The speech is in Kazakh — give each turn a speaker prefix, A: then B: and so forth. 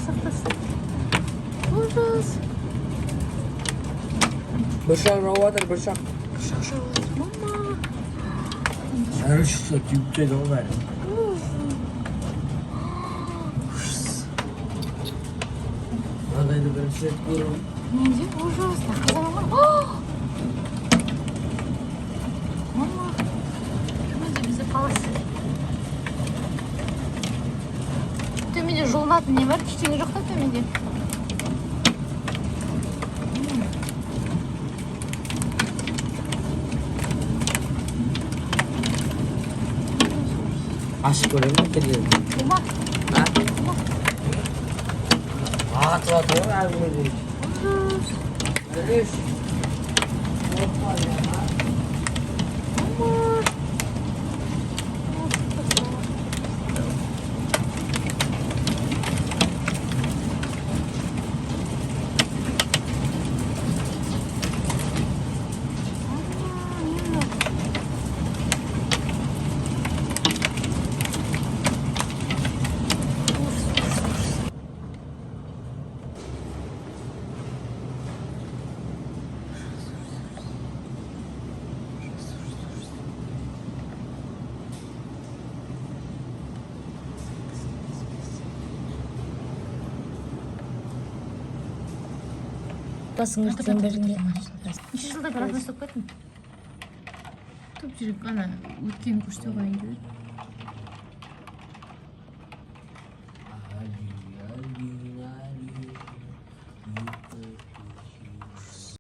A: сақтасын. Ужас.
B: Бұршақ жауып жатыр, бұршақ.
A: Бұршақ жауып жатыр, мама.
B: Әрі шықса түйіп түйді ғой бәрі. Мынандайды бірінші рет көрдім.
A: Менде ужас. Қазан мама. Мама. Төменде бізде палас. Төменде жолынатын не бар? Ештеңе жоқ та төменде.
B: Ашып көрем ме келген?
A: Тума.
B: Атып атып ғой әрі көрді.
A: Ужас.
B: Көреш.
A: Басыңыз сен бердіңге. Неше жылда бір атына ұстап кеттің? Топ жүрек ана өткен көрсете қойын деп.